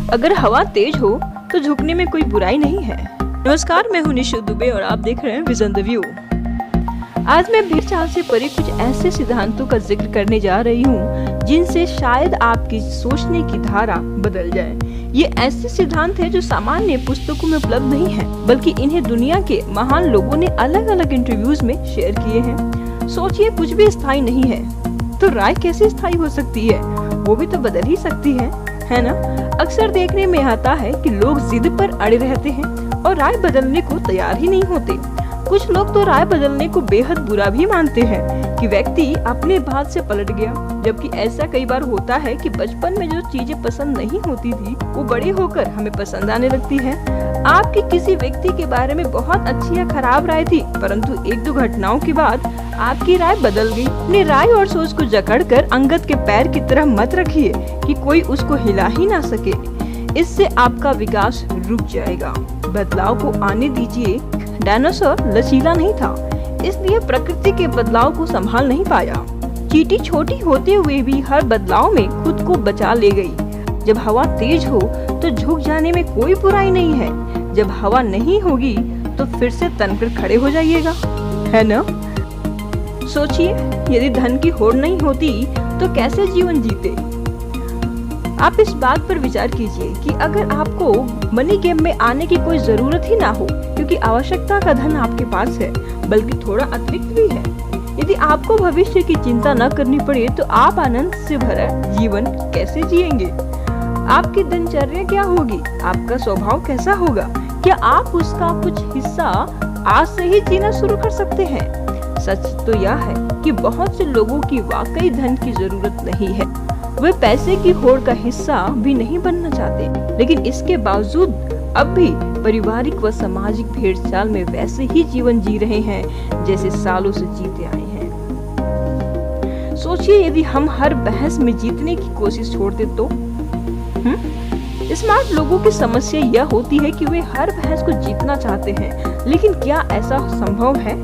अगर हवा तेज हो तो झुकने में कोई बुराई नहीं है। नमस्कार, मैं हूं निशु दुबे और आप देख रहे हैं विजन द व्यू। आज मैं भीड़ चाल से परे कुछ ऐसे सिद्धांतों का जिक्र करने जा रही हूं जिनसे शायद आपकी सोचने की धारा बदल जाए। ये ऐसे सिद्धांत हैं जो सामान्य पुस्तकों में उपलब्ध नहीं है, बल्कि इन्हें दुनिया के महान लोगों ने अलग अलग इंटरव्यूज में शेयर किए हैं। सोचिए, कुछ भी स्थायी नहीं है तो राय कैसे स्थायी हो सकती है? वो भी तो बदल ही सकती है ना? अक्सर देखने में आता है कि लोग जिद पर अड़े रहते हैं और राय बदलने को तैयार ही नहीं होते। कुछ लोग तो राय बदलने को बेहद बुरा भी मानते हैं कि व्यक्ति अपने बात से पलट गया, जबकि ऐसा कई बार होता है कि बचपन में जो चीजें पसंद नहीं होती थी वो बड़े होकर हमें पसंद आने लगती है। आपकी किसी व्यक्ति के बारे में बहुत अच्छी या खराब राय थी, परंतु एक दो घटनाओं के बाद आपकी राय बदल गई। अपनी राय और सोच को जकड़कर अंगद के पैर की तरह मत रखिए कि कोई उसको हिला ही ना सके। इससे आपका विकास रुक जाएगा। बदलाव को आने दीजिए। डायनासोर लचीला नहीं था, इसलिए प्रकृति के बदलाव को संभाल नहीं पाया। चींटी छोटी होते हुए भी हर बदलाव में खुद को बचा ले गई। जब हवा तेज हो तो झुक जाने में कोई बुराई नहीं है। जब हवा नहीं होगी तो फिर से तनकर खड़े हो जाइएगा, है ना? सोचिए, यदि धन की होड़ नहीं होती तो कैसे जीवन जीते? आप इस बात पर विचार कीजिए कि अगर आपको मनी गेम में आने की कोई जरूरत ही ना हो, क्योंकि आवश्यकता का धन आपके पास है, बल्कि थोड़ा अतिरिक्त भी है। यदि आपको भविष्य की चिंता न करनी पड़े तो आप आनंद से भरा जीवन कैसे जिएंगे? आपकी दिनचर्या क्या होगी? आपका स्वभाव कैसा होगा? क्या आप उसका कुछ हिस्सा आज से ही जीना शुरू कर सकते हैं? सच तो यह है कि बहुत से लोगों की वाकई धन की जरूरत नहीं है। वे पैसे की होड़ का हिस्सा भी नहीं बनना चाहते, लेकिन इसके बावजूद अब भी पारिवारिक व सामाजिक भेड़चाल में वैसे ही जीवन जी रहे हैं जैसे सालों से जीते आए हैं। सोचिए, यदि हम हर बहस में जीतने की कोशिश छोड़ दे तो? स्मार्ट लोगों की समस्या यह होती है कि वे हर बहस को जीतना चाहते हैं, लेकिन क्या ऐसा संभव है?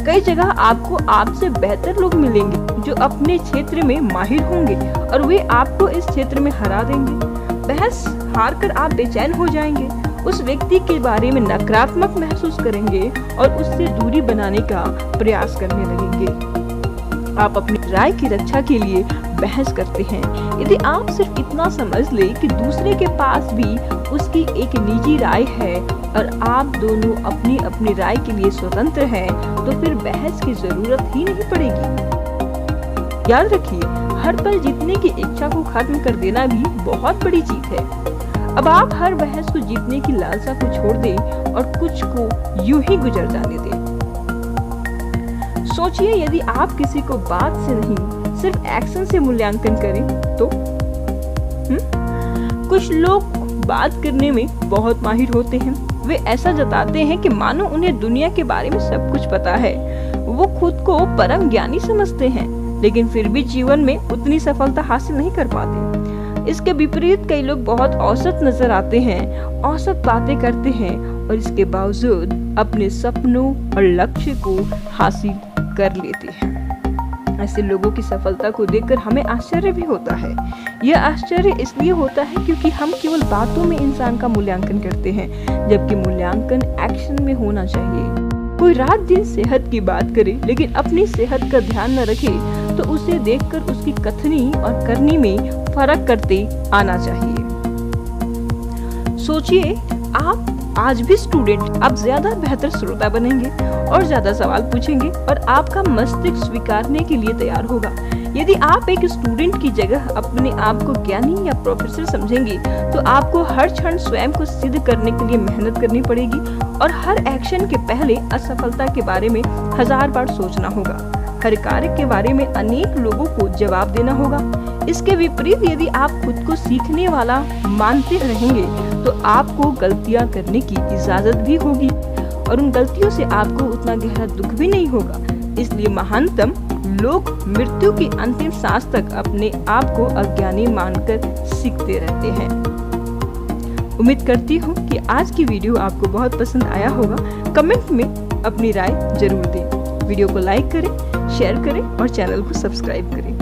कई जगह आपको आपसे बेहतर लोग मिलेंगे जो अपने क्षेत्र में माहिर होंगे और वे आपको इस क्षेत्र में हरा देंगे। बहस हार कर आप बेचैन हो जाएंगे, उस व्यक्ति के बारे में नकारात्मक महसूस करेंगे और उससे दूरी बनाने का प्रयास करने लगेंगे। आप अपनी राय की रक्षा के लिए बहस करते हैं। यदि आप सिर्फ इतना समझ ले कि दूसरे के पास भी उसकी एक निजी राय है और आप दोनों अपनी अपनी राय के लिए स्वतंत्र हैं, तो फिर बहस की जरूरत ही नहीं पड़ेगी। याद रखिए, हर पल जीतने की इच्छा को खत्म कर देना भी बहुत बड़ी जीत है। अब आप हर बहस को जीतने की लालसा को छोड़ दें और कुछ को यूं ही गुजर जाने दें। सोचिए, यदि आप किसी को बात से नहीं सिर्फ एक्शन से मूल्यांकन करें तो? कुछ लोग बात करने में बहुत माहिर होते हैं। वे ऐसा जताते हैं कि मानो उन्हें दुनिया के बारे में सब कुछ पता है। वो खुद को परम ज्ञानी समझते हैं, लेकिन फिर भी जीवन में उतनी सफलता हासिल नहीं कर पाते। इसके विपरीत कई लोग बहुत औसत नजर आते हैं, औसत बातें करते हैं और इसके बावजूद अपने सपनों और लक्ष्य को हासिल कर लेते हैं। ऐसे लोगों की सफलता को देखकर हमें आश्चर्य भी होता है। यह आश्चर्य इसलिए होता है क्योंकि हम केवल बातों में इंसान का मूल्यांकन करते हैं, जबकि मूल्यांकन एक्शन में होना चाहिए। कोई रात दिन सेहत की बात करे लेकिन अपनी सेहत का ध्यान न रखे तो उसे देखकर उसकी कथनी और करनी में फर्क करते आना चाहिए। सोचिए, आप आज भी स्टूडेंट, आप ज्यादा बेहतर श्रोता बनेंगे और ज्यादा सवाल पूछेंगे और आपका मस्तिष्क स्वीकारने के लिए तैयार होगा। यदि आप एक स्टूडेंट की जगह अपने आप को ज्ञानी या प्रोफेसर समझेंगे तो आपको हर क्षण स्वयं को सिद्ध करने के लिए मेहनत करनी पड़ेगी और हर एक्शन के पहले असफलता के बारे में 1000 बार सोचना होगा। हर कार्य के बारे में अनेक लोगों को जवाब देना होगा। इसके विपरीत यदि आप खुद को सीखने वाला मानते रहेंगे तो आपको गलतियां करने की इजाजत भी होगी और उन गलतियों से आपको उतना गहरा दुख भी नहीं होगा। इसलिए महानतम लोग मृत्यु की अंतिम सांस तक अपने आप को अज्ञानी मानकर सीखते रहते हैं। उम्मीद करती हूँ कि आज की वीडियो आपको बहुत पसंद आया होगा। कमेंट में अपनी राय जरूर दें। वीडियो को लाइक करें, शेयर करें और चैनल को सब्सक्राइब करें।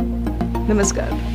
नमस्कार।